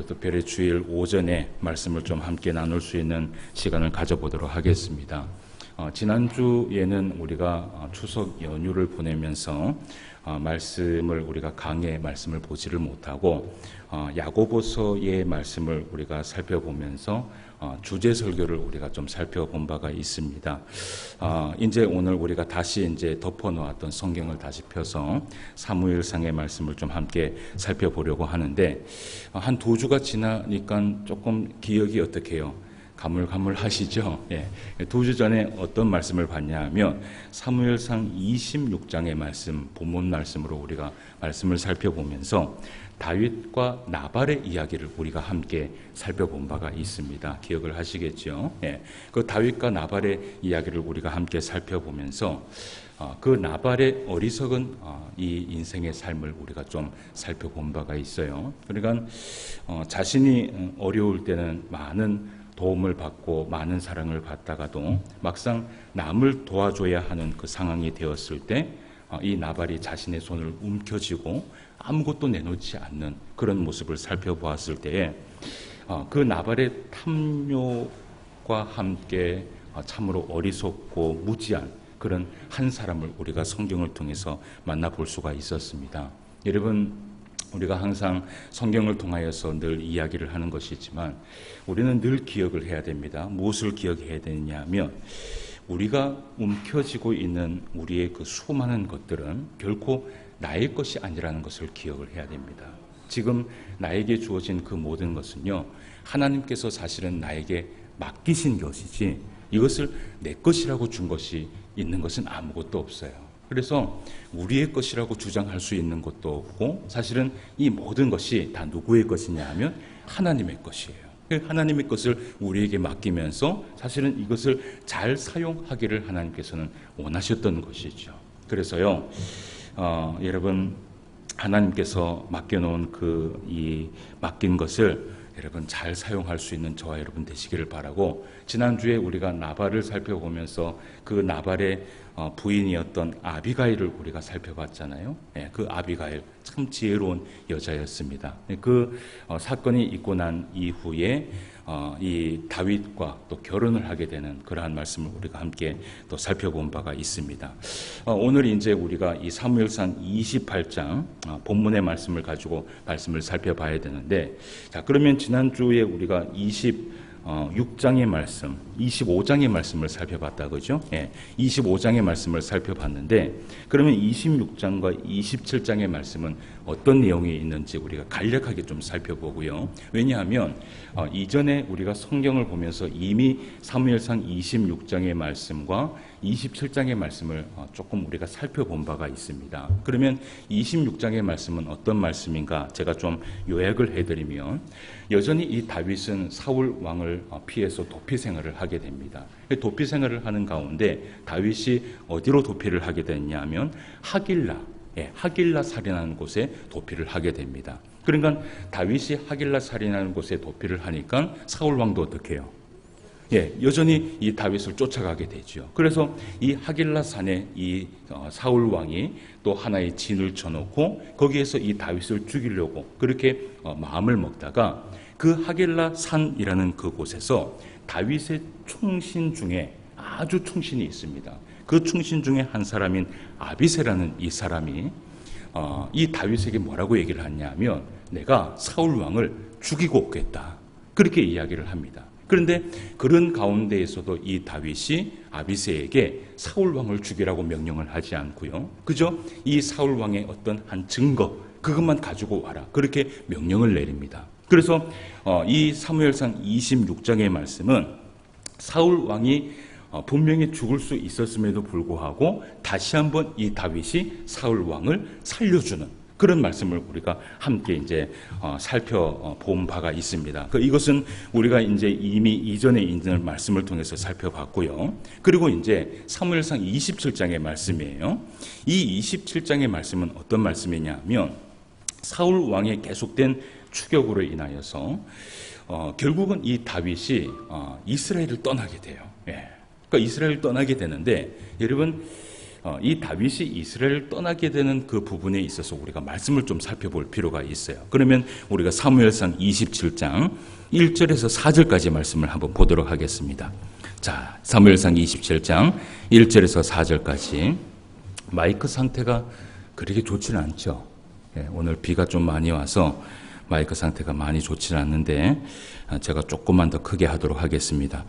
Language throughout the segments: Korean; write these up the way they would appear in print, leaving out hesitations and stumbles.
특별히 주일 오전에 말씀을 좀 함께 나눌 수 있는 시간을 가져보도록 하겠습니다. 지난주에는 우리가 추석 연휴를 보내면서 말씀을 우리가 강의 말씀을 보지를 못하고 야고보서의 말씀을 우리가 살펴보면서 주제 설교를 우리가 좀 살펴본 바가 있습니다. 이제 오늘 우리가 다시 이제 덮어놓았던 성경을 다시 펴서 사무엘상의 말씀을 좀 함께 살펴보려고 하는데 한 두 주가 지나니까 조금 기억이 어떻게 해요? 가물가물하시죠? 예. 두 주 전에 어떤 말씀을 봤냐 하면 사무엘상 26장의 말씀, 본문 말씀으로 우리가 말씀을 살펴보면서 다윗과 나발의 이야기를 우리가 함께 살펴본 바가 있습니다. 기억을 하시겠죠? 예. 그 다윗과 나발의 이야기를 우리가 함께 살펴보면서 그 나발의 어리석은 이 인생의 삶을 우리가 좀 살펴본 바가 있어요. 그러니까 자신이 어려울 때는 많은 도움을 받고 많은 사랑을 받다가도 막상 남을 도와줘야 하는 그 상황이 되었을 때 이 나발이 자신의 손을 움켜쥐고 아무것도 내놓지 않는 그런 모습을 살펴보았을 때에 그 나발의 탐욕과 함께 참으로 어리석고 무지한 그런 한 사람을 우리가 성경을 통해서 만나볼 수가 있었습니다. 여러분, 우리가 항상 성경을 통하여서 늘 이야기를 하는 것이지만 우리는 늘 기억을 해야 됩니다. 무엇을 기억해야 되느냐 하면 우리가 움켜쥐고 있는 우리의 그 수많은 것들은 결코 나의 것이 아니라는 것을 기억을 해야 됩니다. 지금 나에게 주어진 그 모든 것은요, 하나님께서 사실은 나에게 맡기신 것이지 이것을 내 것이라고 준 것이 있는 것은 아무것도 없어요. 그래서 우리의 것이라고 주장할 수 있는 것도 없고 사실은 이 모든 것이 다 누구의 것이냐 하면 하나님의 것이에요. 하나님의 것을 우리에게 맡기면서 사실은 이것을 잘 사용하기를 하나님께서는 원하셨던 것이죠. 그래서요, 여러분 하나님께서 맡겨놓은 이 맡긴 것을 여러분 잘 사용할 수 있는 저와 여러분 되시기를 바라고, 지난주에 우리가 나발을 살펴보면서 그 나발의 부인이었던 아비가일을 우리가 살펴봤잖아요. 예, 그 아비가일 참 지혜로운 여자였습니다. 그 사건이 있고 난 이후에 이 다윗과 또 결혼을 하게 되는 그러한 말씀을 우리가 함께 또 살펴본 바가 있습니다. 오늘 이제 우리가 이 사무엘상 28장 본문의 말씀을 가지고 말씀을 살펴봐야 되는데, 자, 그러면 지난주에 우리가 26장의 말씀, 25장의 말씀을 살펴봤다, 그죠? 예, 25장의 말씀을 살펴봤는데, 그러면 26장과 27장의 말씀은 어떤 내용이 있는지 우리가 간략하게 좀 살펴보고요. 왜냐하면 이전에 우리가 성경을 보면서 이미 사무엘상 26장의 말씀과 27장의 말씀을 조금 우리가 살펴본 바가 있습니다. 그러면 26장의 말씀은 어떤 말씀인가 제가 좀 요약을 해드리면, 여전히 이 다윗은 사울 왕을 피해서 도피 생활을 하게 됩니다. 도피 생활을 하는 가운데 다윗이 어디로 도피를 하게 됐냐면 하길라 살인하는 곳에 도피를 하게 됩니다. 그러니까 다윗이 하길라 살인하는 곳에 도피를 하니까 사울 왕도 어떻게 해요? 예, 여전히 이 다윗을 쫓아가게 되죠. 그래서 이 하길라 산에 이 사울 왕이 또 하나의 진을 쳐놓고 거기에서 이 다윗을 죽이려고 그렇게 마음을 먹다가 그 하길라 산이라는 그곳에서 다윗의 충신 중에 아주 충신이 있습니다. 그 충신 중에 한 사람인 아비새라는 이 사람이 이 다윗에게 뭐라고 얘기를 하냐면, 내가 사울 왕을 죽이고 오겠다, 그렇게 이야기를 합니다. 그런데 그런 가운데에서도 이 다윗이 아비새에게 사울 왕을 죽이라고 명령을 하지 않고요, 그저 이 사울 왕의 어떤 한 증거, 그것만 가지고 와라, 그렇게 명령을 내립니다. 그래서 이 사무엘상 26장의 말씀은 사울 왕이 분명히 죽을 수 있었음에도 불구하고 다시 한번 이 다윗이 사울 왕을 살려주는 그런 말씀을 우리가 함께 이제 살펴본 바가 있습니다. 이것은 우리가 이제 이미 이전에 있는 말씀을 통해서 살펴봤고요. 그리고 이제 사무엘상 27장의 말씀이에요. 이 27장의 말씀은 어떤 말씀이냐면, 사울 왕의 계속된 추격으로 인하여서 결국은 이 다윗이 이스라엘을 떠나게 돼요. 예. 그러니까 이스라엘을 떠나게 되는데, 여러분 이 다윗이 이스라엘을 떠나게 되는 그 부분에 있어서 우리가 말씀을 좀 살펴볼 필요가 있어요. 그러면 우리가 사무엘상 27장 1절에서 4절까지 말씀을 한번 보도록 하겠습니다. 자, 사무엘상 27장 1절에서 4절까지. 마이크 상태가 그렇게 좋지는 않죠. 오늘 비가 좀 많이 와서 마이크 상태가 많이 좋지는 않는데 제가 조금만 더 크게 하도록 하겠습니다.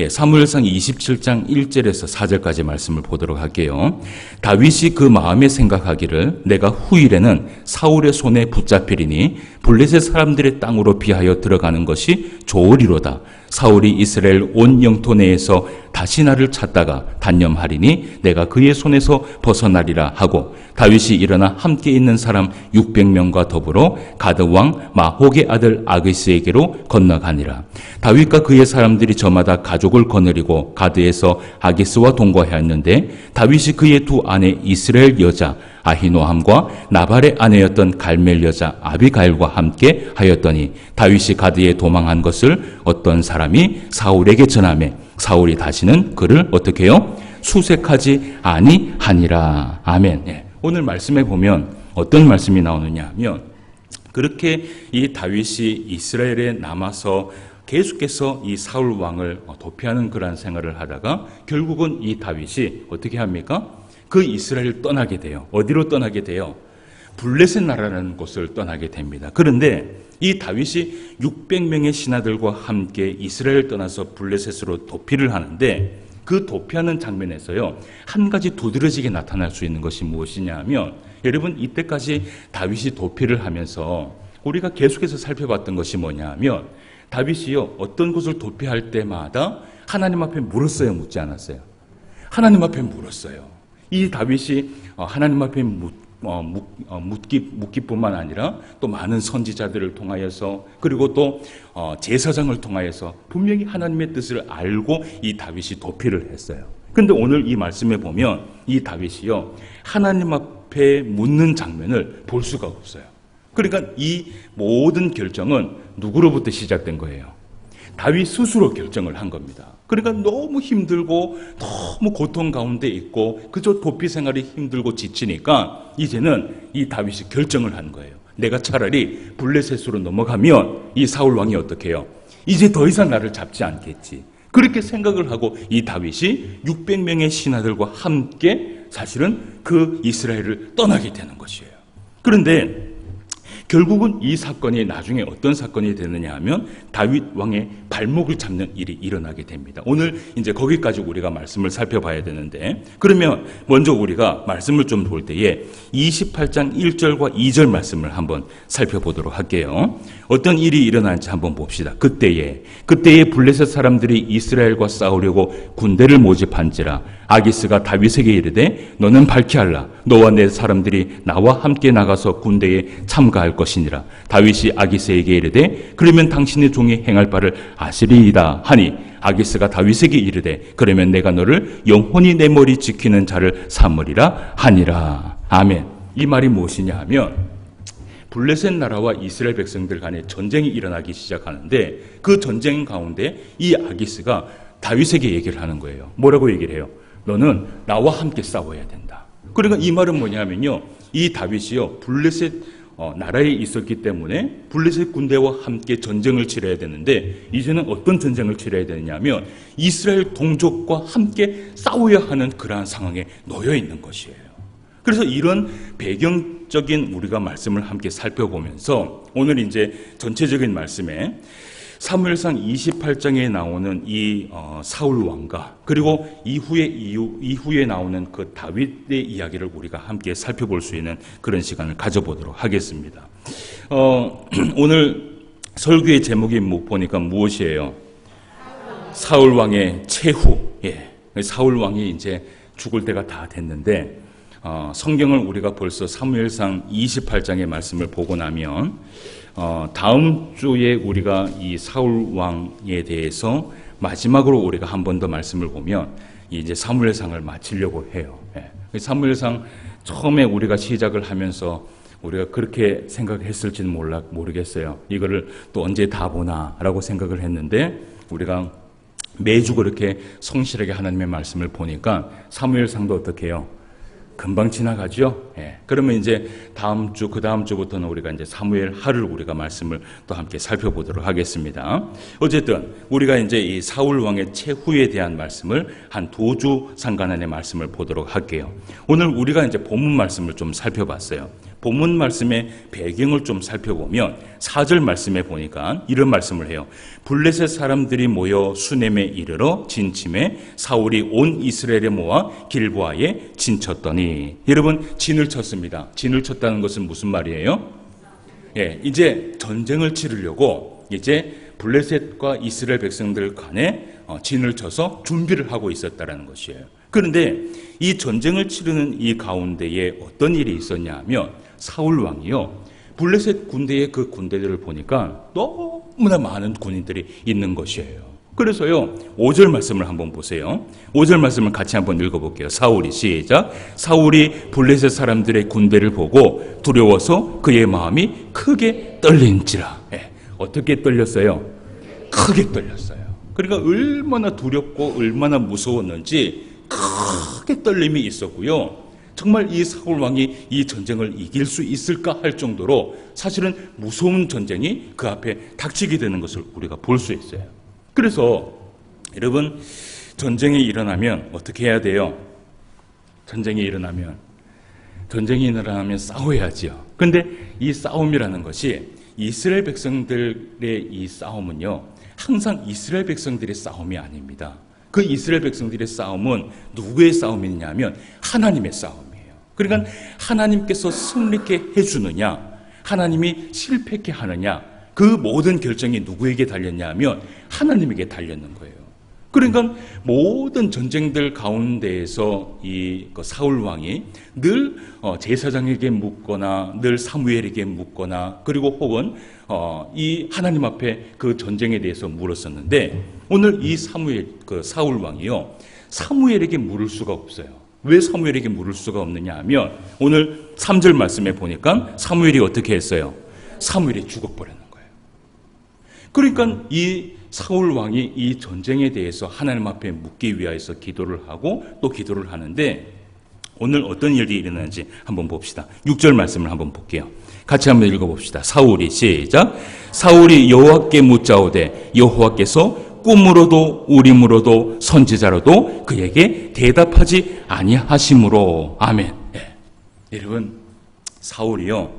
사무엘상 27장 1절에서 4절까지 말씀을 보도록 할게요. 다윗이 그 마음에 생각하기를 내가 후일에는 사울의 손에 붙잡히리니 블레셋 사람들의 땅으로 비하여 들어가는 것이 좋으리로다. 사울이 이스라엘 온 영토 내에서 다시 나를 찾다가 단념하리니 내가 그의 손에서 벗어나리라 하고 다윗이 일어나 함께 있는 사람 600명과 더불어 가드 왕 마혹의 아들 아기스에게로 건너가니라. 다윗과 그의 사람들이 저마다 가족을 거느리고 가드에서 아기스와 동거하였는데 다윗이 그의 두 아내 이스라엘 여자 아히노함과 나발의 아내였던 갈멜 여자 아비가일과 함께 하였더니 다윗이 가드에 도망한 것을 어떤 사람이 사울에게 전하매 사울이 다시는 그를 어떻게 해요? 수색하지 아니하니라. 아멘. 오늘 말씀에 보면 어떤 말씀이 나오느냐 하면 그렇게 이 다윗이 이스라엘에 남아서 계속해서 이 사울 왕을 도피하는 그러한 생활을 하다가 결국은 이 다윗이 어떻게 합니까? 그 이스라엘을 떠나게 돼요. 어디로 떠나게 돼요? 블레셋 나라라는 곳을 떠나게 됩니다. 그런데 이 다윗이 600명의 신하들과 함께 이스라엘을 떠나서 블레셋으로 도피를 하는데 그 도피하는 장면에서요, 한 가지 두드러지게 나타날 수 있는 것이 무엇이냐 하면 여러분 이때까지 다윗이 도피를 하면서 우리가 계속해서 살펴봤던 것이 뭐냐 하면 다윗이요 어떤 곳을 도피할 때마다 하나님 앞에 물었어요, 묻지 않았어요? 하나님 앞에 물었어요. 이 다윗이 하나님 앞에 묻기뿐만 아니라 또 많은 선지자들을 통하여서 그리고 또 제사장을 통하여서 분명히 하나님의 뜻을 알고 이 다윗이 도피를 했어요. 그런데 오늘 이 말씀에 보면 이 다윗이요 하나님 앞에 묻는 장면을 볼 수가 없어요. 그러니까 이 모든 결정은 누구로부터 시작된 거예요? 다윗 스스로 결정을 한 겁니다. 그러니까 너무 힘들고 너무 고통 가운데 있고 그저 도피 생활이 힘들고 지치니까 이제는 이 다윗이 결정을 한 거예요. 내가 차라리 블레셋으로 넘어가면 이 사울 왕이 어떻게 해요? 이제 더 이상 나를 잡지 않겠지. 그렇게 생각을 하고 이 다윗이 600명의 신하들과 함께 사실은 그 이스라엘을 떠나게 되는 것이에요. 그런데 결국은 이 사건이 나중에 어떤 사건이 되느냐 하면 다윗 왕의 발목을 잡는 일이 일어나게 됩니다. 오늘 이제 거기까지 우리가 말씀을 살펴봐야 되는데 그러면 먼저 우리가 말씀을 좀 볼 때에 28장 1절과 2절 말씀을 한번 살펴보도록 할게요. 어떤 일이 일어난지 한번 봅시다. 그때에 블레셋 사람들이 이스라엘과 싸우려고 군대를 모집한지라 아기스가 다윗에게 이르되 너는 밝히 알라. 너와 내 사람들이 나와 함께 나가서 군대에 참가할 것이니라. 다윗이 아기스에게 이르되 그러면 당신의 종이 행할 바를 아시리이다 하니 아기스가 다윗에게 이르되 그러면 내가 너를 영원히 내 머리 지키는 자를 삼으리라 하니라. 아멘. 이 말이 무엇이냐 하면 블레셋 나라와 이스라엘 백성들 간에 전쟁이 일어나기 시작하는데 그 전쟁 가운데 이 아기스가 다윗에게 얘기를 하는 거예요. 뭐라고 얘기를 해요? 너는 나와 함께 싸워야 된다. 그러니까 이 말은 뭐냐면요. 이 다윗이요. 블레셋 나라에 있었기 때문에 블레셋 군대와 함께 전쟁을 치러야 되는데 이제는 어떤 전쟁을 치러야 되느냐면 이스라엘 동족과 함께 싸워야 하는 그러한 상황에 놓여 있는 것이에요. 그래서 이런 배경적인 우리가 말씀을 함께 살펴보면서 오늘 이제 전체적인 말씀에 사무엘상 28장에 나오는 이 사울 왕과 그리고 이후에 나오는 그 다윗의 이야기를 우리가 함께 살펴볼 수 있는 그런 시간을 가져보도록 하겠습니다. 오늘 설교의 제목이 보니까 무엇이에요? 사울 왕의 최후. 사울 왕이 이제 죽을 때가 다 됐는데 성경을 우리가 벌써 사무엘상 28장의 말씀을 보고 나면 다음 주에 우리가 이 사울 왕에 대해서 마지막으로 우리가 한 번 더 말씀을 보면 이제 사무엘상을 마치려고 해요. 사무엘상 처음에 우리가 시작을 하면서 우리가 그렇게 생각했을지는 모르겠어요. 이거를 또 언제 다 보나라고 생각을 했는데 우리가 매주 그렇게 성실하게 하나님의 말씀을 보니까 사무엘상도 어떻게 해요? 금방 지나가죠. 예. 그러면 이제 다음 주, 그 다음 주부터는 우리가 이제 사무엘 하를 우리가 말씀을 또 함께 살펴보도록 하겠습니다. 어쨌든 우리가 이제 이 사울 왕의 최후에 대한 말씀을 한 두 주 상관안의 말씀을 보도록 할게요. 오늘 우리가 이제 본문 말씀을 좀 살펴봤어요. 본문 말씀의 배경을 좀 살펴보면 4절 말씀에 보니까 이런 말씀을 해요. 블레셋 사람들이 모여 수넴에 이르러 진침해 사울이 온 이스라엘에 모아 길보아에 진쳤더니, 여러분 진을 쳤습니다. 진을 쳤다는 것은 무슨 말이에요? 예, 이제 전쟁을 치르려고 이제 블레셋과 이스라엘 백성들 간에 진을 쳐서 준비를 하고 있었다라는 것이에요. 그런데 이 전쟁을 치르는 이 가운데에 어떤 일이 있었냐 하면 사울 왕이요, 블레셋 군대의 그 군대들을 보니까 너무나 많은 군인들이 있는 것이에요. 그래서요, 5절 말씀을 한번 보세요. 5절 말씀을 같이 한번 읽어볼게요. 사울이, 시작. 사울이 블레셋 사람들의 군대를 보고 두려워서 그의 마음이 크게 떨린지라. 예, 어떻게 떨렸어요? 크게 떨렸어요. 그러니까 얼마나 두렵고 얼마나 무서웠는지 크게 떨림이 있었고요. 정말 이 사울 왕이 이 전쟁을 이길 수 있을까 할 정도로 사실은 무서운 전쟁이 그 앞에 닥치게 되는 것을 우리가 볼 수 있어요. 그래서 여러분, 전쟁이 일어나면 어떻게 해야 돼요? 전쟁이 일어나면 싸워야지요. 그런데 이 싸움이라는 것이 이스라엘 백성들의 이 싸움은요, 항상 이스라엘 백성들의 싸움이 아닙니다. 그 이스라엘 백성들의 싸움은 누구의 싸움이냐면 하나님의 싸움이에요. 그러니까 하나님께서 승리케 해주느냐, 하나님이 실패케 하느냐, 그 모든 결정이 누구에게 달렸냐 하면 하나님에게 달렸는 거예요. 그러니까 모든 전쟁들 가운데에서 이 사울 왕이 늘 제사장에게 묻거나 늘 사무엘에게 묻거나 그리고 혹은 이 하나님 앞에 그 전쟁에 대해서 물었었는데, 오늘 이 사울 왕이요, 사무엘에게 물을 수가 없어요. 왜 사무엘에게 물을 수가 없느냐 하면 오늘 3절 말씀에 보니까 사무엘이 어떻게 했어요? 사무엘이 죽어버리는 거예요. 그러니까 이 사울 왕이 이 전쟁에 대해서 하나님 앞에 묻기 위하여서 기도를 하고 또 기도를 하는데, 오늘 어떤 일이 일어나는지 한번 봅시다. 6절 말씀을 한번 볼게요. 같이 한번 읽어봅시다. 사울이, 시작. 사울이 여호와께 묻자오되 여호와께서 꿈으로도 우림으로도 선지자로도 그에게 대답하지 아니하심으로. 아멘. 네. 여러분, 사울이요,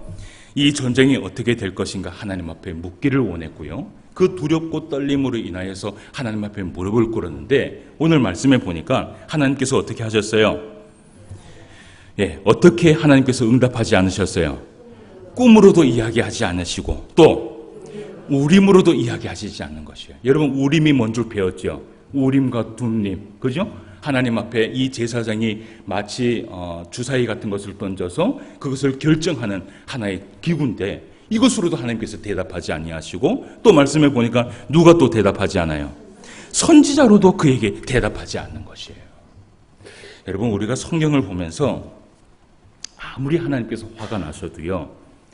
이 전쟁이 어떻게 될 것인가 하나님 앞에 묻기를 원했고요, 그 두렵고 떨림으로 인하여서 하나님 앞에 무릎을 꿇었는데, 오늘 말씀에 보니까 하나님께서 어떻게 하셨어요? 예, 어떻게 하나님께서 응답하지 않으셨어요? 꿈으로도 이야기하지 않으시고 또 우림으로도 이야기하시지 않는 것이에요. 여러분, 우림이 뭔 줄 배웠죠? 우림과 둠림, 그죠? 하나님 앞에 이 제사장이 마치 주사위 같은 것을 던져서 그것을 결정하는 하나의 기구인데, 이것으로도 하나님께서 대답하지 아니하시고 또 말씀해 보니까 누가 또 대답하지 않아요? 선지자로도 그에게 대답하지 않는 것이에요. 여러분, 우리가 성경을 보면서 아무리 하나님께서 화가 나셔도요,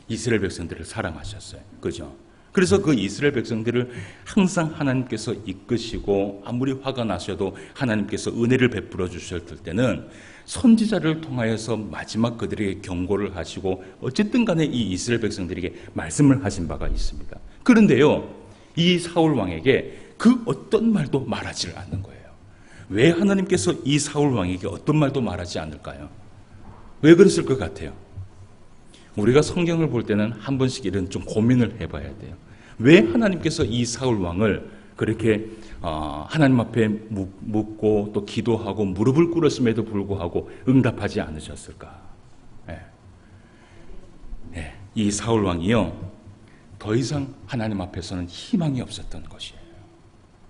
이스라엘 백성들을 사랑하셨어요. 그죠? 그래서 그 이스라엘 백성들을 항상 하나님께서 이끄시고, 아무리 화가 나셔도 하나님께서 은혜를 베풀어 주셨을 때는 선지자를 통하여서 마지막 그들에게 경고를 하시고 어쨌든 간에 이 이스라엘 백성들에게 말씀을 하신 바가 있습니다. 그런데요, 이 사울 왕에게 그 어떤 말도 말하지를 않는 거예요. 왜 하나님께서 이 사울 왕에게 어떤 말도 말하지 않을까요? 왜 그랬을 것 같아요? 우리가 성경을 볼 때는 한 번씩 이런 좀 고민을 해봐야 돼요. 왜 하나님께서 이 사울 왕을 그렇게 하나님 앞에 묻고 또 기도하고 무릎을 꿇었음에도 불구하고 응답하지 않으셨을까? 네. 네. 이 사울 왕이요, 더 이상 하나님 앞에서는 희망이 없었던 것이에요.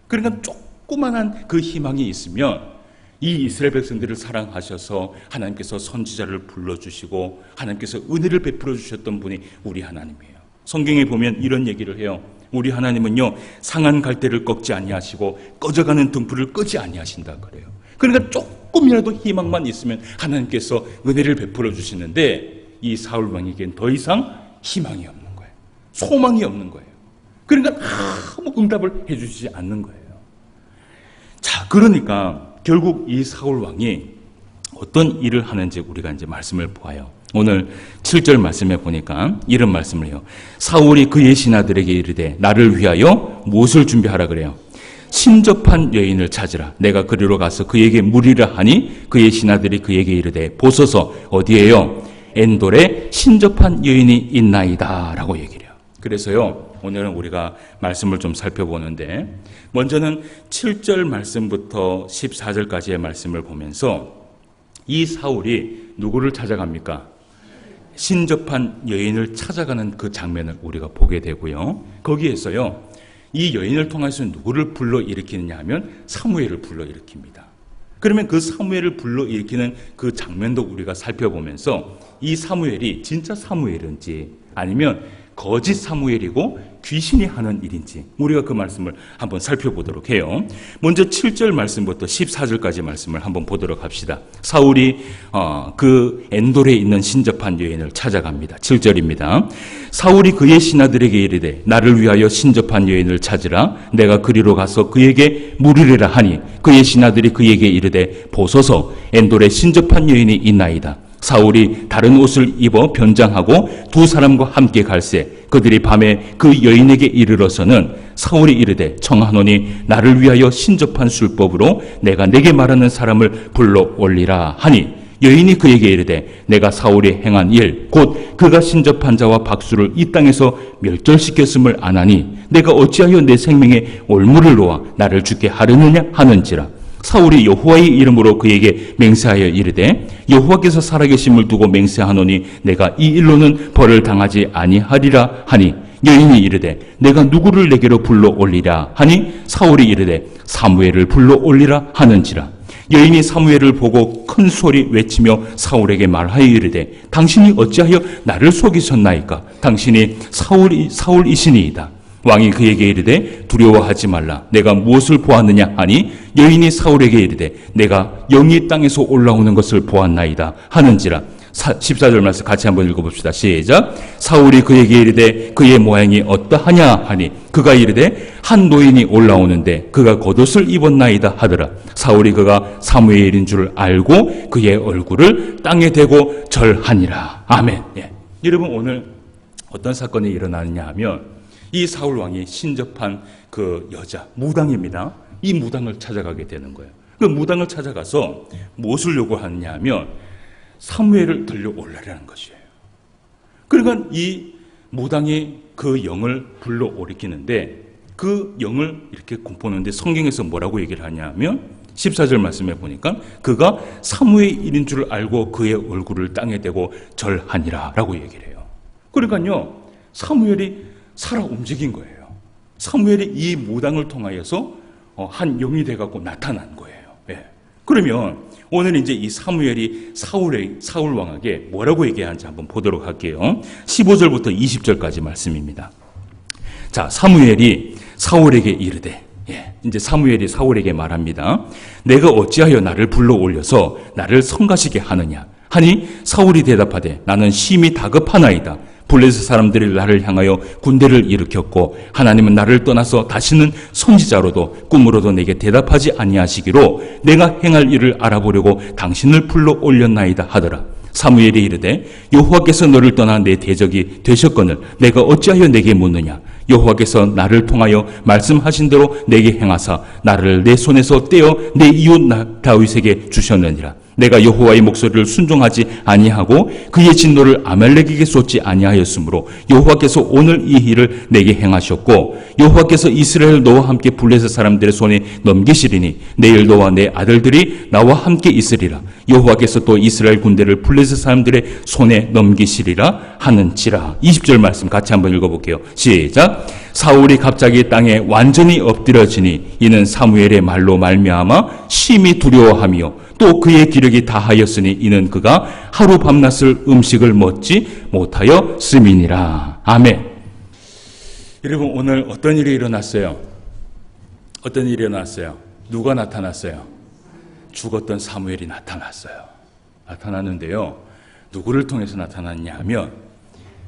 그러니까 조그만한 그 희망이 있으면 이 이스라엘 백성들을 사랑하셔서 하나님께서 선지자를 불러주시고 하나님께서 은혜를 베풀어 주셨던 분이 우리 하나님이에요. 성경에 보면 이런 얘기를 해요. 우리 하나님은요, 상한 갈대를 꺾지 아니하시고 꺼져가는 등불을 끄지 아니하신다 그래요. 그러니까 조금이라도 희망만 있으면 하나님께서 은혜를 베풀어 주시는데, 이 사울 왕에겐 더 이상 희망이 없는 거예요. 소망이 없는 거예요. 그러니까 아무 응답을 해주시지 않는 거예요. 자, 그러니까 결국 이 사울 왕이 어떤 일을 하는지 우리가 이제 말씀을 보아요. 오늘 7절 말씀에 보니까 이런 말씀을 해요. 사울이 그의 신하들에게 이르되 나를 위하여 무엇을 준비하라 그래요? 신접한 여인을 찾으라. 내가 그리로 가서 그에게 물으라 하니 그의 신하들이 그에게 이르되 보소서 어디에요? 엔돌에 신접한 여인이 있나이다 라고 얘기를 해요. 그래서요 오늘은 우리가 말씀을 좀 살펴보는데 먼저는 7절 말씀부터 14절까지의 말씀을 보면서 이 사울이 누구를 찾아갑니까? 신접한 여인을 찾아가는 그 장면을 우리가 보게 되고요. 거기에서요 이 여인을 통해서 누구를 불러일으키느냐 하면 사무엘을 불러일으킵니다. 그러면 그 사무엘을 불러일으키는 그 장면도 우리가 살펴보면서 이 사무엘이 진짜 사무엘인지 아니면 거짓 사무엘이고 귀신이 하는 일인지 우리가 그 말씀을 한번 살펴보도록 해요. 먼저 7절 말씀부터 14절까지 말씀을 한번 보도록 합시다. 사울이 그 엔돌에 있는 신접한 여인을 찾아갑니다. 7절입니다. 사울이 그의 신하들에게 이르되 나를 위하여 신접한 여인을 찾으라. 내가 그리로 가서 그에게 물으리라 하니 그의 신하들이 그에게 이르되 보소서 엔돌에 신접한 여인이 있나이다. 사울이 다른 옷을 입어 변장하고 두 사람과 함께 갈새 그들이 밤에 그 여인에게 이르러서는 사울이 이르되 청하노니 나를 위하여 신접한 술법으로 내가 내게 말하는 사람을 불러 올리라 하니 여인이 그에게 이르되 내가 사울이 행한 일 곧 그가 신접한 자와 박수를 이 땅에서 멸절시켰음을 아나니 내가 어찌하여 내 생명에 올무를 놓아 나를 죽게 하려느냐 하는지라. 사울이 여호와의 이름으로 그에게 맹세하여 이르되 여호와께서 살아계심을 두고 맹세하노니 내가 이 일로는 벌을 당하지 아니하리라 하니 여인이 이르되 내가 누구를 내게로 불러 올리라 하니 사울이 이르되 사무엘을 불러 올리라 하는지라. 여인이 사무엘을 보고 큰 소리 외치며 사울에게 말하여 이르되 당신이 어찌하여 나를 속이셨나이까? 당신이 사울이시니이다. 왕이 그에게 이르되 두려워하지 말라. 내가 무엇을 보았느냐 하니 여인이 사울에게 이르되 내가 영이 땅에서 올라오는 것을 보았나이다 하는지라. 14절 말씀 같이 한번 읽어봅시다. 시작. 사울이 그에게 이르되 그의 모양이 어떠하냐 하니 그가 이르되 한 노인이 올라오는데 그가 겉옷을 입었나이다 하더라. 사울이 그가 사무엘인 줄 알고 그의 얼굴을 땅에 대고 절하니라. 아멘. 예. 여러분 오늘 어떤 사건이 일어나느냐 하면 이 사울 왕이 신접한 그 여자 무당입니다. 이 무당을 찾아가게 되는 거예요. 그 무당을 찾아가서 무엇을 요구하느냐 하면 사무엘을 들려 올라라는 것이에요. 그러니까 이 무당이 그 영을 불러 일으키는데 그 영을 이렇게 보는데 성경에서 뭐라고 얘기를 하냐면 14절 말씀에 보니까 그가 사무엘인 줄 알고 그의 얼굴을 땅에 대고 절하니라 라고 얘기를 해요. 그러니까요 사무엘이 살아 움직인 거예요. 사무엘이 이 무당을 통하여서 한 영이 돼갖고 나타난 거예요. 예. 그러면 오늘 이제 이 사무엘이 사울 왕에게 뭐라고 얘기하는지 한번 보도록 할게요. 15절부터 20절까지 말씀입니다. 자, 사무엘이 사울에게 이르되, 이제 사무엘이 사울에게 말합니다. 내가 어찌하여 나를 불러 올려서 나를 성가시게 하느냐 하니 사울이 대답하되 나는 심히 다급하나이다. 블레셋 사람들이 나를 향하여 군대를 일으켰고 하나님은 나를 떠나서 다시는 선지자로도 꿈으로도 내게 대답하지 아니하시기로 내가 행할 일을 알아보려고 당신을 불러 올렸나이다 하더라. 사무엘이 이르되 여호와께서 너를 떠나 내 대적이 되셨거늘 내가 어찌하여 내게 묻느냐. 여호와께서 나를 통하여 말씀하신 대로 내게 행하사 나를 내 손에서 떼어 내 이웃 다윗에게 주셨느니라. 내가 여호와의 목소리를 순종하지 아니하고 그의 진노를 아말렉에게 쏟지 아니하였으므로 여호와께서 오늘 이 일을 내게 행하셨고 여호와께서 이스라엘 너와 함께 블레셋 사람들의 손에 넘기시리니 내일 너와 내 아들들이 나와 함께 있으리라. 여호와께서 또 이스라엘 군대를 블레셋 사람들의 손에 넘기시리라 하는지라. 20절 말씀 같이 한번 읽어볼게요. 시작. 사울이 갑자기 땅에 완전히 엎드려지니 이는 사무엘의 말로 말미암아 심히 두려워하며 또 그의 기력이 다하였으니 이는 그가 하루 밤낮을 음식을 먹지 못하여 씀이니라. 아멘. 여러분 오늘 어떤 일이 일어났어요? 어떤 일이 일어났어요? 누가 나타났어요? 죽었던 사무엘이 나타났어요. 나타났는데요. 누구를 통해서 나타났냐 하면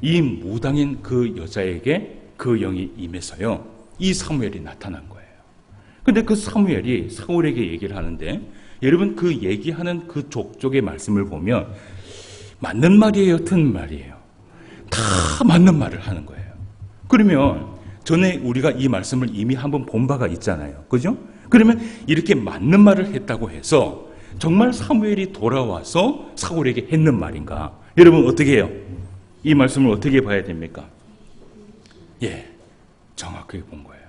이 무당인 그 여자에게 그 영이 임해서요. 이 사무엘이 나타난 거예요. 근데 그 사무엘이 사울에게 얘기를 하는데 여러분 그 얘기하는 그 족족의 말씀을 보면 맞는 말이에요, 틀린 말이에요? 다 맞는 말을 하는 거예요. 그러면 전에 우리가 이 말씀을 이미 한번 본 바가 있잖아요. 그죠? 그러면 이렇게 맞는 말을 했다고 해서 정말 사무엘이 돌아와서 사울에게 했는 말인가? 여러분 어떻게 해요? 이 말씀을 어떻게 봐야 됩니까? 예, 정확하게 본 거예요.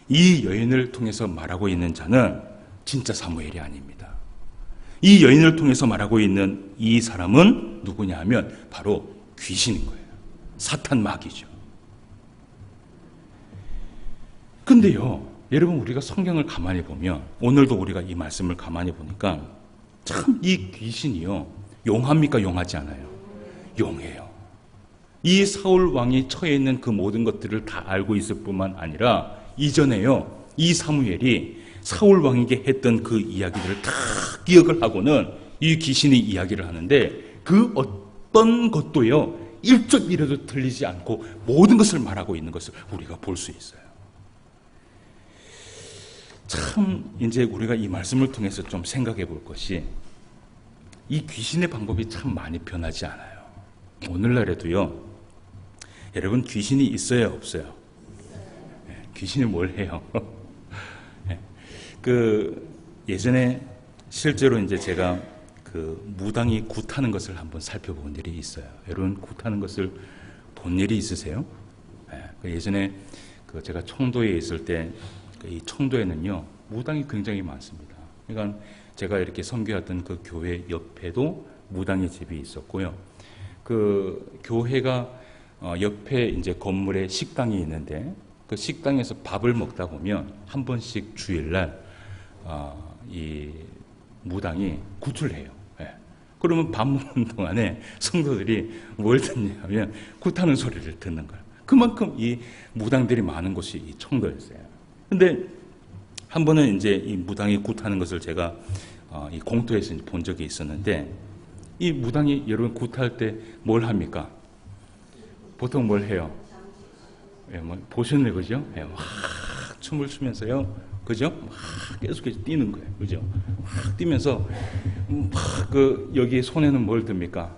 이 여인을 통해서 말하고 있는 자는 진짜 사무엘이 아닙니다. 이 여인을 통해서 말하고 있는 이 사람은 누구냐 하면 바로 귀신인 거예요. 사탄 마귀죠. 근데요, 여러분 우리가 성경을 가만히 보면 오늘도 우리가 이 말씀을 가만히 보니까 참 이 귀신이요, 용합니까? 용하지 않아요? 용해요. 이 사울 왕이 처해 있는 그 모든 것들을 다 알고 있을 뿐만 아니라 이전에요, 이 사무엘이 사울 왕에게 했던 그 이야기들을 다 기억을 하고는 이 귀신이 이야기를 하는데 그 어떤 것도요 1.1에도 틀리지 않고 모든 것을 말하고 있는 것을 우리가 볼 수 있어요. 참 이제 우리가 이 말씀을 통해서 좀 생각해 볼 것이, 이 귀신의 방법이 참 많이 변하지 않아요. 오늘날에도요, 여러분 귀신이 있어요, 없어요? 귀신이 뭘 해요? 예전에 실제로 이제 제가 그 무당이 굿하는 것을 한번 살펴본 일이 있어요. 여러분 굿하는 것을 본 일이 있으세요? 예전에 제가 청도에 있을 때 이 청도에는요 무당이 굉장히 많습니다. 그러니까 제가 이렇게 선교했던 그 교회 옆에도 무당의 집이 있었고요. 그 교회가 옆에 이제 건물에 식당이 있는데 그 식당에서 밥을 먹다 보면 한 번씩 주일날 이 무당이 굿을 해요. 그러면 밥 먹는 동안에 성도들이 뭘 듣냐면 굿하는 소리를 듣는 거예요. 그만큼 이 무당들이 많은 곳이 이 청도였어요. 근데 한 번은 이제 이 무당이 굿하는 것을 제가 이 공터에서 본 적이 있었는데, 이 무당이 여러분 굿할 때 뭘 합니까? 보통 뭘 해요? 보셨네, 그죠? 막 춤을 추면서요, 그죠? 막 계속해서 뛰는 거예요, 그죠? 막 뛰면서 여기 손에는 뭘 듭니까?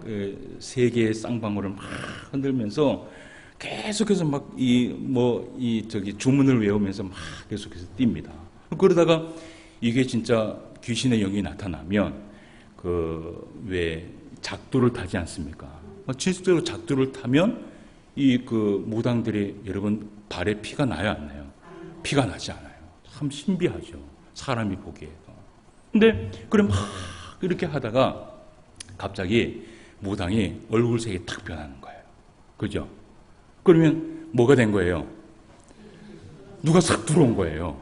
그 세 개의 쌍방울을 막 흔들면서 계속해서 주문을 외우면서 막 계속해서 뜁니다. 그러다가 이게 진짜 귀신의 영이 나타나면 왜 작두를 타지 않습니까? 실제로 작두를 타면 이 무당들이 여러분 발에 피가 나요, 안 나요? 피가 나지 않아요. 참 신비하죠, 사람이 보기에도. 근데 그럼 막 이렇게 하다가 갑자기 무당이 얼굴색이 탁 변하는 거예요. 그죠? 그러면 뭐가 된 거예요? 누가 싹 들어온 거예요.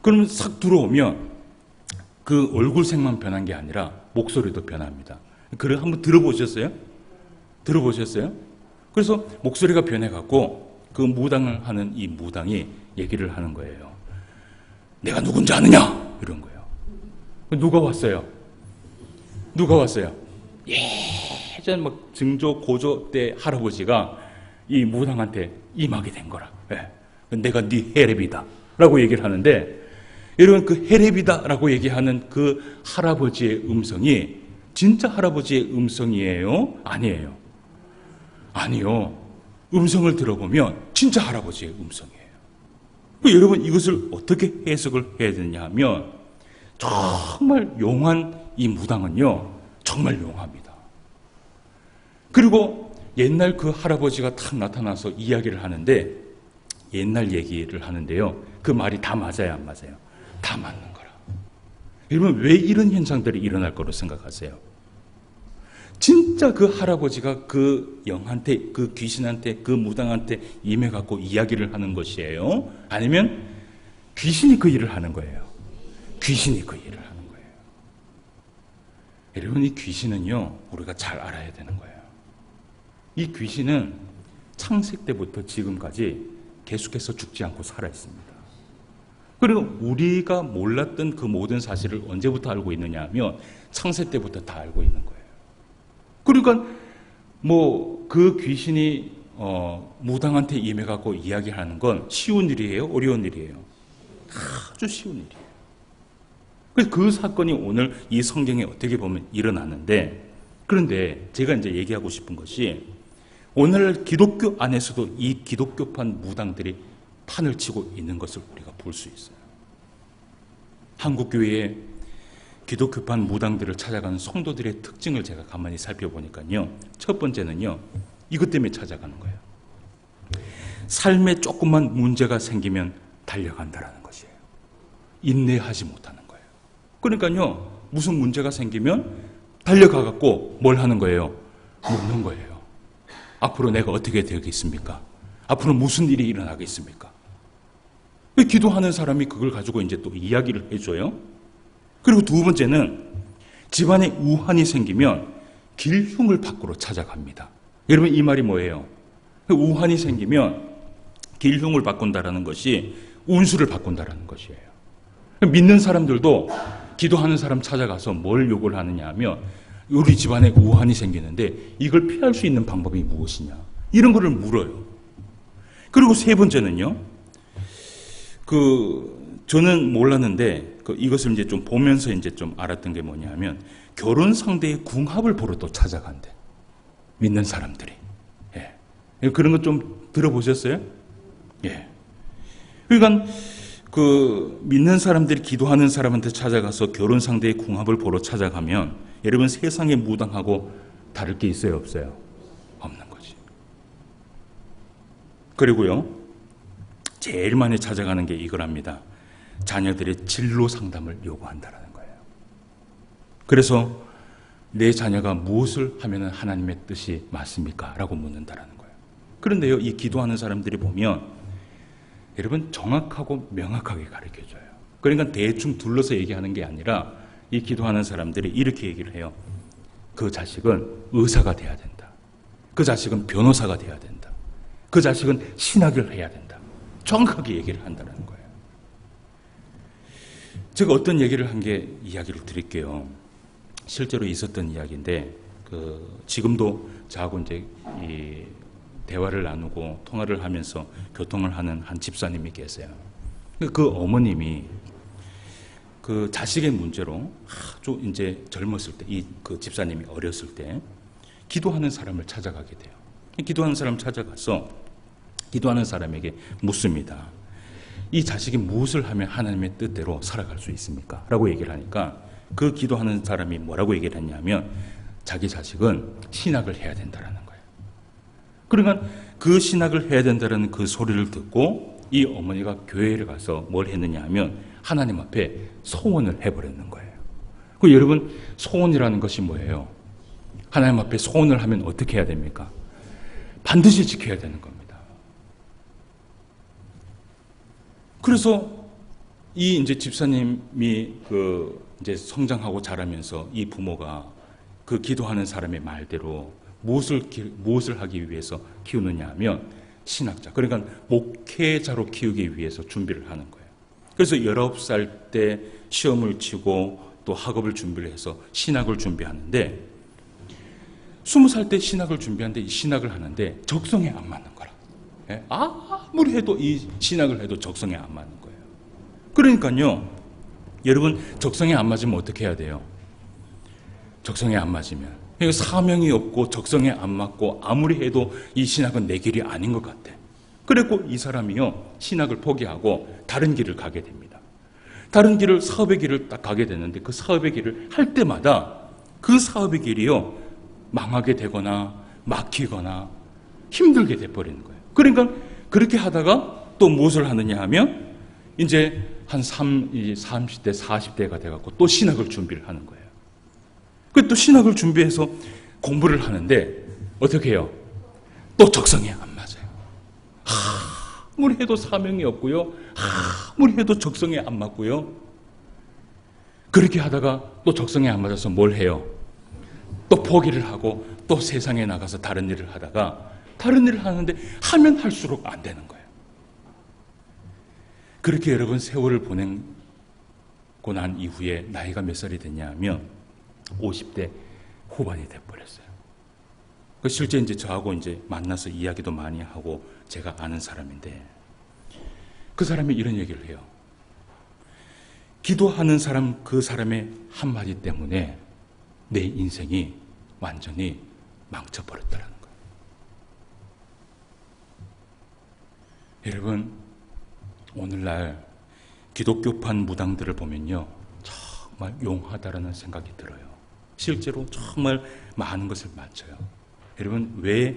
그러면 싹 들어오면 그 얼굴색만 변한 게 아니라 목소리도 변합니다. 그걸 한번 들어보셨어요? 들어보셨어요? 그래서 목소리가 변해갖고 그 무당을 하는 이 무당이 얘기를 하는 거예요. 내가 누군지 아느냐? 이런 거예요. 누가 왔어요? 누가 왔어요? 예전 증조 고조 때 할아버지가 이 무당한테 임하게 된 거라. 내가 네 헤렙이다 라고 얘기를 하는데, 여러분 그 헤렙이다 라고 얘기하는 그 할아버지의 음성이 진짜 할아버지의 음성이에요? 아니에요? 아니요. 음성을 들어보면 진짜 할아버지의 음성이에요. 여러분 이것을 어떻게 해석을 해야 되냐 하면, 정말 용한 이 무당은요 정말 용합니다. 그리고 옛날 그 할아버지가 탁 나타나서 이야기를 하는데, 옛날 얘기를 하는데요, 그 말이 다 맞아요, 안 맞아요? 다 맞는 거라. 여러분 왜 이런 현상들이 일어날 거로 생각하세요? 진짜 그 할아버지가 그 영한테, 그 귀신한테, 그 무당한테 임해갖고 이야기를 하는 것이에요? 아니면 귀신이 그 일을 하는 거예요? 귀신이 그 일을 하는 거예요. 여러분 이 귀신은요 우리가 잘 알아야 되는 거예요. 이 귀신은 창세 때부터 지금까지 계속해서 죽지 않고 살아있습니다. 그리고 우리가 몰랐던 그 모든 사실을 언제부터 알고 있느냐 하면 창세 때부터 다 알고 있는 거예요. 그러니까 그 귀신이 무당한테 임해갖고 이야기하는 건 쉬운 일이에요? 어려운 일이에요? 아주 쉬운 일이에요. 그래서 그 사건이 오늘 이 성경에 어떻게 보면 일어나는데, 그런데 제가 이제 얘기하고 싶은 것이 오늘 기독교 안에서도 이 기독교판 무당들이 판을 치고 있는 것을 우리가 볼 수 있어요. 한국교회의 기독교판 무당들을 찾아가는 성도들의 특징을 제가 가만히 살펴보니까요. 첫 번째는요, 이것 때문에 찾아가는 거예요. 삶에 조금만 문제가 생기면 달려간다라는 것이에요. 인내하지 못하는 거예요. 그러니까요, 무슨 문제가 생기면 달려가갖고 뭘 하는 거예요? 묻는 거예요. 앞으로 내가 어떻게 되겠습니까? 앞으로 무슨 일이 일어나겠습니까? 기도하는 사람이 그걸 가지고 이제 또 이야기를 해줘요. 그리고 두 번째는 집안에 우환이 생기면 길흉을 밖으로 찾아갑니다. 여러분, 이 말이 뭐예요? 우환이 생기면 길흉을 바꾼다라는 것이 운수를 바꾼다라는 것이에요. 믿는 사람들도 기도하는 사람 찾아가서 뭘 요구를 하느냐 하면 우리 집안에 우환이 생기는데 이걸 피할 수 있는 방법이 무엇이냐, 이런 거를 물어요. 그리고 세 번째는요, 저는 몰랐는데 이것을 이제 좀 보면서 이제 좀 알았던 게 뭐냐면 결혼 상대의 궁합을 보러 또 찾아간대, 믿는 사람들이. 예. 그런 거 좀 들어보셨어요? 예. 그러니까 믿는 사람들이 기도하는 사람한테 찾아가서 결혼 상대의 궁합을 보러 찾아가면 여러분, 세상의 무당하고 다를 게 있어요, 없어요? 없는 거지. 그리고요, 제일 많이 찾아가는 게 이거랍니다. 자녀들의 진로 상담을 요구한다는 거예요. 그래서 내 자녀가 무엇을 하면 하나님의 뜻이 맞습니까? 라고 묻는다는 거예요. 그런데요, 이 기도하는 사람들이 보면 여러분, 정확하고 명확하게 가르쳐줘요. 그러니까 대충 둘러서 얘기하는 게 아니라 이 기도하는 사람들이 이렇게 얘기를 해요. 그 자식은 의사가 돼야 된다. 그 자식은 변호사가 돼야 된다. 그 자식은 신학을 해야 된다. 정확하게 얘기를 한다는 거예요. 제가 어떤 얘기를 한 게 이야기를 드릴게요. 실제로 있었던 이야기인데, 지금도 저하고 이제 이 대화를 나누고 통화를 하면서 교통을 하는 한 집사님이 계세요. 그 어머님이 그 자식의 문제로 아주 이제 젊었을 때, 그 집사님이 어렸을 때 기도하는 사람을 찾아가게 돼요. 기도하는 사람 찾아가서 기도하는 사람에게 묻습니다. 이 자식이 무엇을 하면 하나님의 뜻대로 살아갈 수 있습니까? 라고 얘기를 하니까 그 기도하는 사람이 뭐라고 얘기를 했냐면 자기 자식은 신학을 해야 된다라는 거예요. 그러니까 그 신학을 해야 된다는 그 소리를 듣고 이 어머니가 교회를 가서 뭘 했느냐 하면 하나님 앞에 소원을 해버렸는 거예요. 여러분, 소원이라는 것이 뭐예요? 하나님 앞에 소원을 하면 어떻게 해야 됩니까? 반드시 지켜야 되는 겁니다. 그래서 이 이제 집사님이 이제 성장하고 자라면서 이 부모가 그 기도하는 사람의 말대로 무엇을 하기 위해서 키우느냐 하면 신학자, 그러니까 목회자로 키우기 위해서 준비를 하는 거예요. 그래서 19살 때 시험을 치고 또 학업을 준비를 해서 신학을 준비하는데 20살 때 신학을 준비하는데 이 신학을 하는데 적성에 안 맞는 거라. 아무리 해도 이 신학을 해도 적성에 안 맞는 거예요. 그러니까요, 여러분, 적성에 안 맞으면 어떻게 해야 돼요? 적성에 안 맞으면 사명이 없고 적성에 안 맞고 아무리 해도 이 신학은 내 길이 아닌 것 같아. 그래고 이 사람이요, 신학을 포기하고 다른 길을 가게 됩니다. 다른 길을, 사업의 길을 딱 가게 되는데 그 사업의 길을 할 때마다 그 사업의 길이요, 망하게 되거나 막히거나 힘들게 돼버리는 거예요. 그러니까 그렇게 하다가 또 무엇을 하느냐 하면 이제 한 30대, 40대가 돼갖고 또 신학을 준비를 하는 거예요. 또 신학을 준비해서 공부를 하는데 어떻게 해요? 또 적성에 안 맞아요. 아무리 해도 사명이 없고요. 아무리 해도 적성에 안 맞고요. 그렇게 하다가 또 적성에 안 맞아서 뭘 해요? 또 포기를 하고 또 세상에 나가서 다른 일을 하다가 다른 일을 하는데 하면 할수록 안 되는 거예요. 그렇게 여러분 세월을 보내고 난 이후에 나이가 몇 살이 됐냐 하면 50대 후반이 돼버렸어요. 실제 이제 저하고 이제 만나서 이야기도 많이 하고 제가 아는 사람인데 그 사람이 이런 얘기를 해요. 기도하는 사람, 그 사람의 한마디 때문에 내 인생이 완전히 망쳐버렸다는 거예요. 여러분, 오늘날 기독교판 무당들을 보면요, 정말 용하다라는 생각이 들어요. 실제로 정말 많은 것을 맞춰요. 여러분, 왜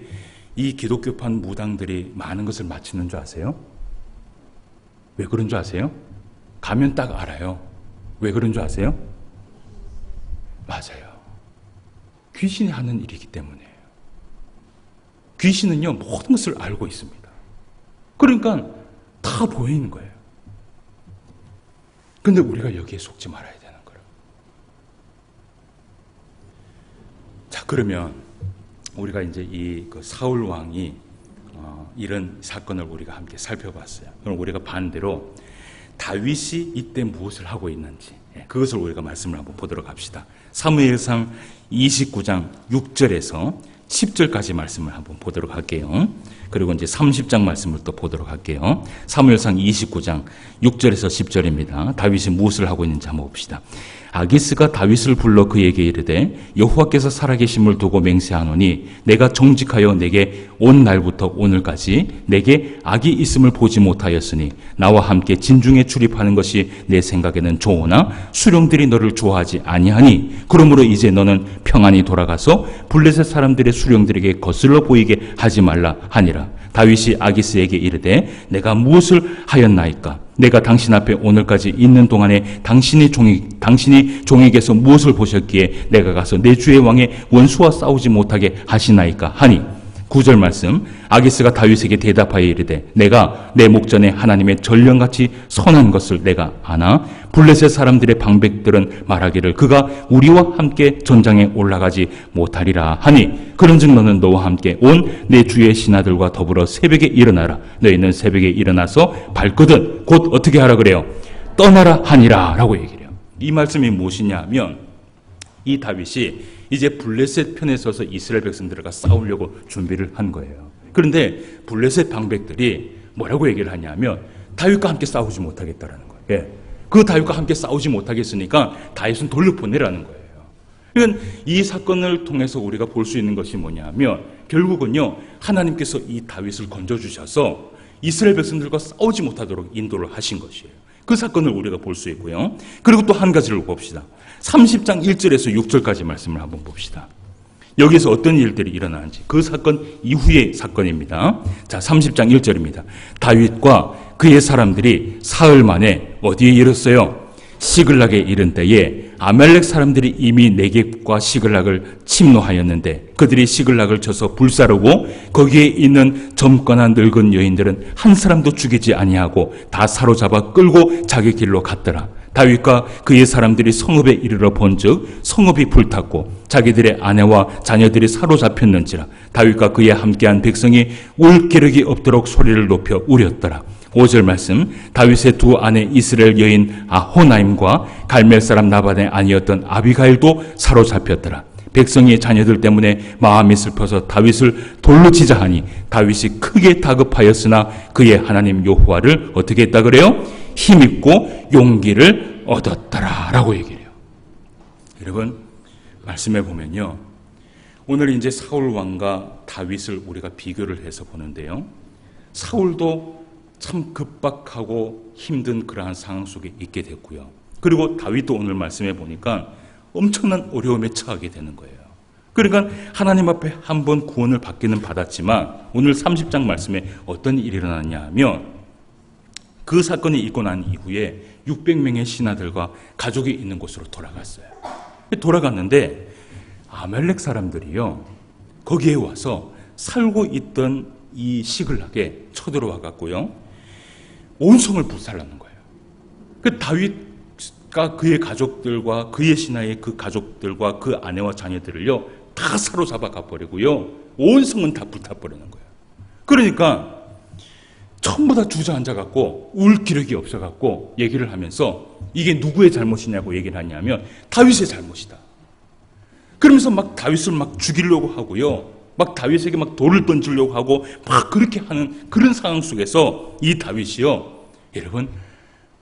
이 기독교판 무당들이 많은 것을 맞추는 줄 아세요? 왜 그런 줄 아세요? 가면 딱 알아요. 왜 그런 줄 아세요? 맞아요. 귀신이 하는 일이기 때문이에요. 귀신은요, 모든 것을 알고 있습니다. 그러니까 다 보이는 거예요. 근데 우리가 여기에 속지 말아야 되는 거예요. 자, 그러면 우리가 이제 그 사울 왕이 이런 사건을 우리가 함께 살펴봤어요. 그럼 우리가 반대로 다윗이 이때 무엇을 하고 있는지 그것을 우리가 말씀을 한번 보도록 합시다. 사무엘상 29장 6절에서 10절까지 말씀을 한번 보도록 할게요. 그리고 이제 30장 말씀을 또 보도록 할게요. 사무엘상 29장 6절에서 10절입니다. 다윗이 무엇을 하고 있는지 한번 봅시다. 아기스가 다윗을 불러 그에게 이르되 여호와께서 살아계심을 두고 맹세하노니 내가 정직하여 내게 온 날부터 오늘까지 내게 악이 있음을 보지 못하였으니 나와 함께 진중에 출입하는 것이 내 생각에는 좋으나 수령들이 너를 좋아하지 아니하니 그러므로 이제 너는 평안히 돌아가서 블레셋 사람들의 수령들에게 거슬러 보이게 하지 말라 하니라. 다윗이 아기스에게 이르되 내가 무엇을 하였나이까? 내가 당신 앞에 오늘까지 있는 동안에 당신이 종에게서 무엇을 보셨기에 내가 가서 내 주의 왕의 원수와 싸우지 못하게 하시나이까 하니 9절 말씀. 아기스가 다윗에게 대답하여 이르되 내가 내 목전에 하나님의 전령같이 선한 것을 내가 아나 블레셋 사람들의 방백들은 말하기를 그가 우리와 함께 전장에 올라가지 못하리라 하니 그런즉 너는 너와 함께 온 내 주의 신하들과 더불어 새벽에 일어나라. 너희는 새벽에 일어나서 발거든 곧 어떻게 하라 그래요? 떠나라 하니라 라고 얘기를 해요. 이 말씀이 무엇이냐 하면 이 다윗이 이제 블레셋 편에 서서 이스라엘 백성들과 싸우려고 준비를 한 거예요. 그런데 블레셋 방백들이 뭐라고 얘기를 하냐면 다윗과 함께 싸우지 못하겠다라는 거예요. 예. 그 다윗과 함께 싸우지 못하겠으니까 다윗은 돌려보내라는 거예요. 그러니까 이 사건을 통해서 우리가 볼 수 있는 것이 뭐냐면 결국은요, 하나님께서 이 다윗을 건져주셔서 이스라엘 백성들과 싸우지 못하도록 인도를 하신 것이에요. 그 사건을 우리가 볼 수 있고요. 그리고 또 한 가지를 봅시다. 30장 1절에서 6절까지 말씀을 한번 봅시다. 여기서 어떤 일들이 일어나는지 그 사건 이후의 사건입니다. 자, 30장 1절입니다. 다윗과 그의 사람들이 사흘 만에 어디에 이르렀어요? 시글락에 이른 때에 아말렉 사람들이 이미 네겝과 시글락을 침노하였는데 그들이 시글락을 쳐서 불사르고 거기에 있는 젊거나 늙은 여인들은 한 사람도 죽이지 아니하고 다 사로잡아 끌고 자기 길로 갔더라. 다윗과 그의 사람들이 성읍에 이르러 본즉 성읍이 불탔고 자기들의 아내와 자녀들이 사로잡혔는지라. 다윗과 그의 함께한 백성이 울 기력이 없도록 소리를 높여 울였더라. 5절 말씀. 다윗의 두 아내 이스라엘 여인 아호나임과 갈멜 사람 나반의 아니었던 아비가일도 사로잡혔더라. 백성의 자녀들 때문에 마음이 슬퍼서 다윗을 돌로 치자 하니 다윗이 크게 다급하였으나 그의 하나님 여호와를 어떻게 했다 그래요? 힘입고 용기를 얻었더라 라고 얘기해요. 여러분, 말씀해 보면요, 오늘 이제 사울 왕과 다윗을 우리가 비교를 해서 보는데요, 사울도 참 급박하고 힘든 그러한 상황 속에 있게 됐고요. 그리고 다윗도 오늘 말씀해 보니까 엄청난 어려움에 처하게 되는 거예요. 그러니까 하나님 앞에 한번 구원을 받기는 받았지만 오늘 30장 말씀에 어떤 일이 일어났냐 하면 그 사건이 있고 난 이후에 600명의 신하들과 가족이 있는 곳으로 돌아갔어요. 돌아갔는데 아말렉 사람들이요, 거기에 와서 살고 있던 이 시글락에 쳐들어와 갔고요, 온 성을 불살랐는 거예요. 그 다윗과 그의 가족들과 그의 신하의 그 가족들과 그 아내와 자녀들을요 다 사로잡아 가버리고요, 온 성은 다 불타버리는 거예요. 그러니까 전부 다 주저앉아 갖고 울 기력이 없어 갖고 얘기를 하면서 이게 누구의 잘못이냐고 얘기를 하냐면 다윗의 잘못이다. 그러면서 막 다윗을 막 죽이려고 하고요, 막 다윗에게 막 돌을 던지려고 하고 막 그렇게 하는 그런 상황 속에서 이 다윗이요, 여러분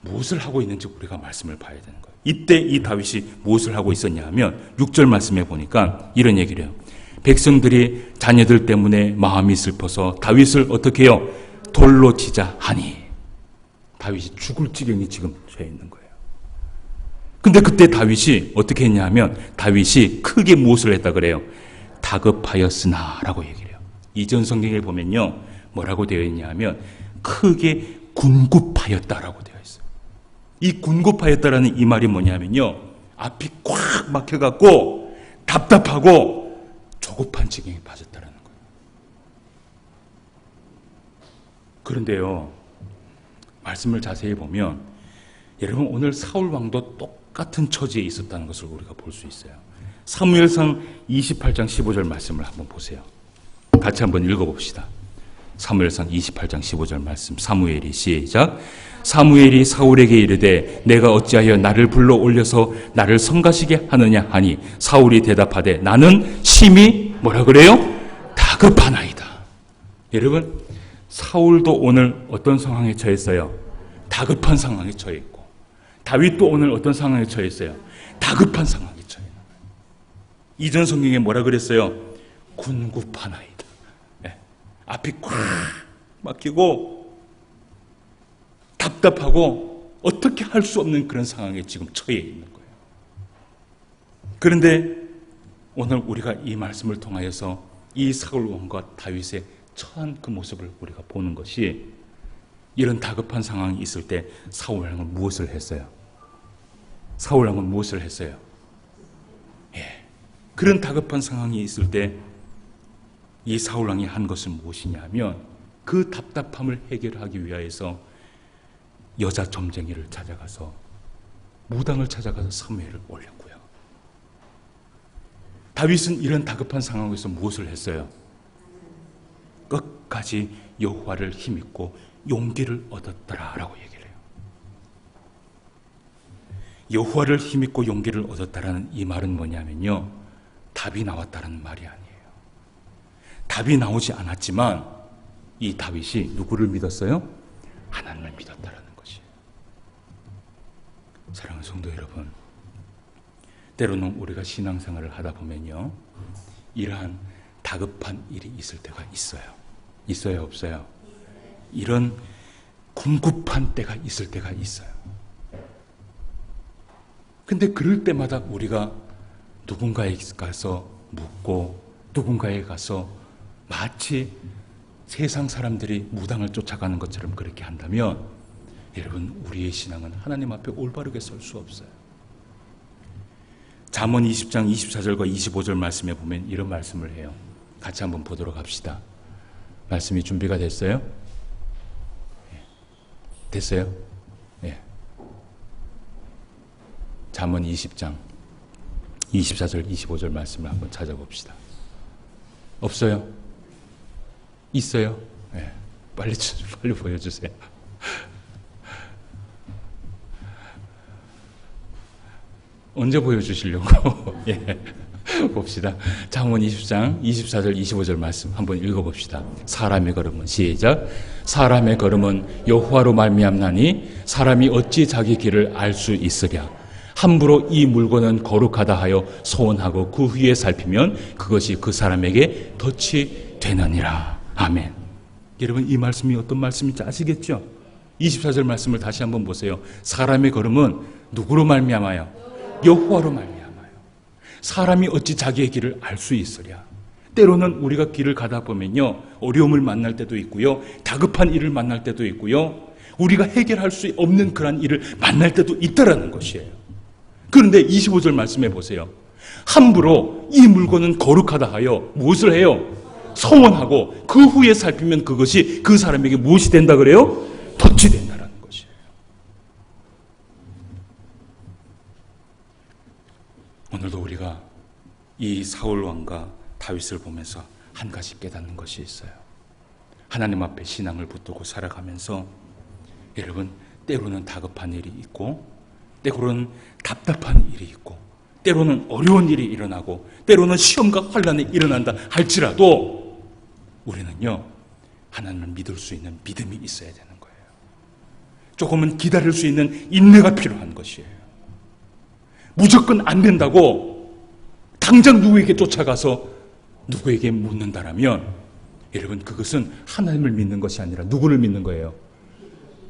무엇을 하고 있는지 우리가 말씀을 봐야 되는 거예요. 이때 이 다윗이 무엇을 하고 있었냐 하면 6절 말씀에 보니까 이런 얘기를 해요. 백성들이 자녀들 때문에 마음이 슬퍼서 다윗을 어떻게 해요? 돌로 치자 하니. 다윗이 죽을 지경이 지금 처해 있는 거예요. 근데 그때 다윗이 어떻게 했냐 하면 다윗이 크게 무엇을 했다 그래요? 다급하였으나 라고 얘기를 해요. 이전 성경에 보면요 뭐라고 되어 있냐 하면 크게 군급하였다라고 되어 있어요. 이 군급하였다라는 이 말이 뭐냐면요 앞이 꽉 막혀갖고 답답하고 조급한 지경에 빠졌다라는 거예요. 그런데요 말씀을 자세히 보면 여러분 오늘 사울 왕도 똑같은 처지에 있었다는 것을 우리가 볼 수 있어요. 사무엘상 28장 15절 말씀을 한번 보세요. 같이 한번 읽어봅시다. 사무엘상 28장 15절 말씀. 사무엘이 시작. 사무엘이 사울에게 이르되 내가 어찌하여 나를 불러 올려서 나를 성가시게 하느냐 하니 사울이 대답하되 나는 심히 뭐라 그래요? 다급하나이다. 여러분 사울도 오늘 어떤 상황에 처했어요? 다급한 상황에 처해 있고 다윗도 오늘 어떤 상황에 처했어요? 다급한 상황에 처해 있는 거예요. 이전 성경에 뭐라 그랬어요? 군급하나이다. 네. 앞이 꽉 막히고 답답하고 어떻게 할 수 없는 그런 상황에 지금 처해 있는 거예요. 그런데 오늘 우리가 이 말씀을 통하여서 이 사울 왕과 다윗의 처한 그 모습을 우리가 보는 것이 이런 다급한 상황이 있을 때 사울 왕은 무엇을 했어요? 사울 왕은 무엇을 했어요? 그런 다급한 상황이 있을 때 이 사울 왕이 한 것은 무엇이냐 하면 그 답답함을 해결하기 위하여서 여자 점쟁이를 찾아가서 무당을 찾아가서 사무엘을 올렸고요. 다윗은 이런 다급한 상황에서 무엇을 했어요? 끝까지 여호와를 힘입고 용기를 얻었더라라고 얘기를 해요. 여호와를 힘입고 용기를 얻었다라는 이 말은 뭐냐면요, 답이 나왔다는 말이 아니에요. 답이 나오지 않았지만 이 다윗이 누구를 믿었어요? 하나님을 믿었다라는 것이에요. 사랑하는 성도 여러분, 때로는 우리가 신앙생활을 하다 보면요, 이러한 다급한 일이 있을 때가 있어요. 있어요, 없어요? 이런 궁급한 때가 있을 때가 있어요. 근데 그럴 때마다 우리가 누군가에 가서 묻고 누군가에 가서 마치 세상 사람들이 무당을 쫓아가는 것처럼 그렇게 한다면 여러분, 우리의 신앙은 하나님 앞에 올바르게 설 수 없어요. 잠언 20장 24절과 25절 말씀에 보면 이런 말씀을 해요. 같이 한번 보도록 합시다. 말씀이 준비가 됐어요? 됐어요? 예. 잠언 20장 24절 25절 말씀을 한번 찾아봅시다. 없어요? 있어요? 예. 빨리 보여주세요. 언제 보여주시려고? 예. 봅시다. 잠언 20장 24절 25절 말씀 한번 읽어봅시다. 사람의 걸음은 시작. 사람의 걸음은 여호와로 말미암나니 사람이 어찌 자기 길을 알 수 있으랴. 함부로 이 물건은 거룩하다 하여 소원하고 그 후에 살피면 그것이 그 사람에게 덫이 되느니라. 아멘. 여러분, 이 말씀이 어떤 말씀인지 아시겠죠? 24절 말씀을 다시 한번 보세요. 사람의 걸음은 누구로 말미암아요? 여호와로 말미암아요. 사람이 어찌 자기의 길을 알 수 있으랴. 때로는 우리가 길을 가다 보면요, 어려움을 만날 때도 있고요, 다급한 일을 만날 때도 있고요, 우리가 해결할 수 없는 그런 일을 만날 때도 있다라는 것이에요. 그런데 25절 말씀해 보세요. 함부로 이 물건은 거룩하다 하여 무엇을 해요? 서원하고 그 후에 살피면 그것이 그 사람에게 무엇이 된다 그래요? 덫이 된다라는 것이에요. 오늘도 우리가 이 사울 왕과 다윗을 보면서 한 가지 깨닫는 것이 있어요. 하나님 앞에 신앙을 붙들고 살아가면서 여러분, 때로는 다급한 일이 있고 때로는 답답한 일이 있고 때로는 어려운 일이 일어나고 때로는 시험과 환난이 일어난다 할지라도 우리는요, 하나님을 믿을 수 있는 믿음이 있어야 되는 거예요. 조금은 기다릴 수 있는 인내가 필요한 것이에요. 무조건 안 된다고 당장 누구에게 쫓아가서 누구에게 묻는다라면 여러분, 그것은 하나님을 믿는 것이 아니라 누구를 믿는 거예요?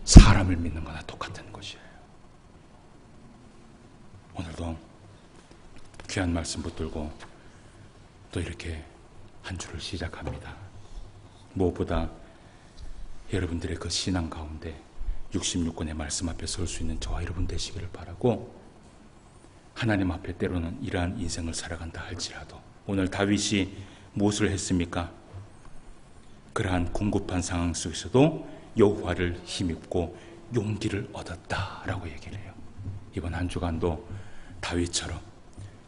사람을 믿는 거나 똑같은 것이에요. 오늘도 귀한 말씀 붙들고 또 이렇게 한 주를 시작합니다. 무엇보다 여러분들의 그 신앙 가운데 66권의 말씀 앞에 설 수 있는 저와 여러분 되시기를 바라고, 하나님 앞에 때로는 이러한 인생을 살아간다 할지라도 오늘 다윗이 무엇을 했습니까? 그러한 공급한 상황 속에서도 여호와를 힘입고 용기를 얻었다라고 얘기를 해요. 이번 한 주간도 다윗처럼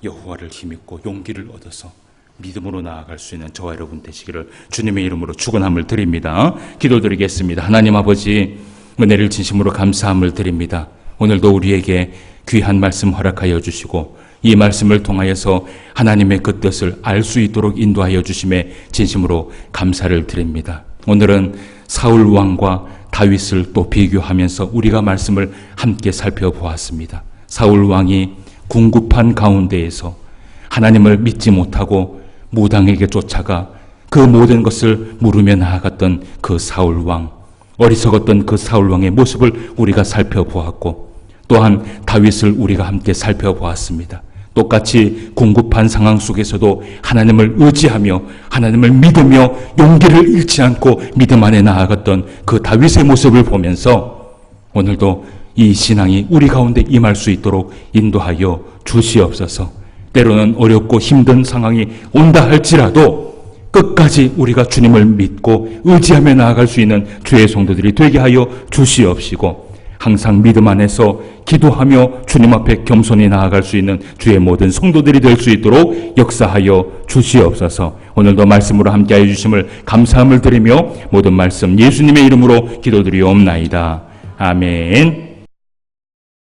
여호와를 힘입고 용기를 얻어서 믿음으로 나아갈 수 있는 저와 여러분 되시기를 주님의 이름으로 축원함을 드립니다. 기도드리겠습니다. 하나님 아버지, 은혜를 진심으로 감사함을 드립니다. 오늘도 우리에게 귀한 말씀 허락하여 주시고 이 말씀을 통하여서 하나님의 그 뜻을 알 수 있도록 인도하여 주심에 진심으로 감사를 드립니다. 오늘은 사울 왕과 다윗을 또 비교하면서 우리가 말씀을 함께 살펴보았습니다. 사울 왕이 궁급한 가운데에서 하나님을 믿지 못하고 무당에게 쫓아가 그 모든 것을 물으며 나아갔던 그 사울 왕, 어리석었던 그 사울 왕의 모습을 우리가 살펴보았고, 또한 다윗을 우리가 함께 살펴보았습니다. 똑같이 궁급한 상황 속에서도 하나님을 의지하며 하나님을 믿으며 용기를 잃지 않고 믿음 안에 나아갔던 그 다윗의 모습을 보면서 오늘도 이 신앙이 우리 가운데 임할 수 있도록 인도하여 주시옵소서. 때로는 어렵고 힘든 상황이 온다 할지라도 끝까지 우리가 주님을 믿고 의지하며 나아갈 수 있는 주의 성도들이 되게 하여 주시옵시고, 항상 믿음 안에서 기도하며 주님 앞에 겸손히 나아갈 수 있는 주의 모든 성도들이 될 수 있도록 역사하여 주시옵소서. 오늘도 말씀으로 함께하여 주심을 감사함을 드리며 모든 말씀 예수님의 이름으로 기도드리옵나이다. 아멘.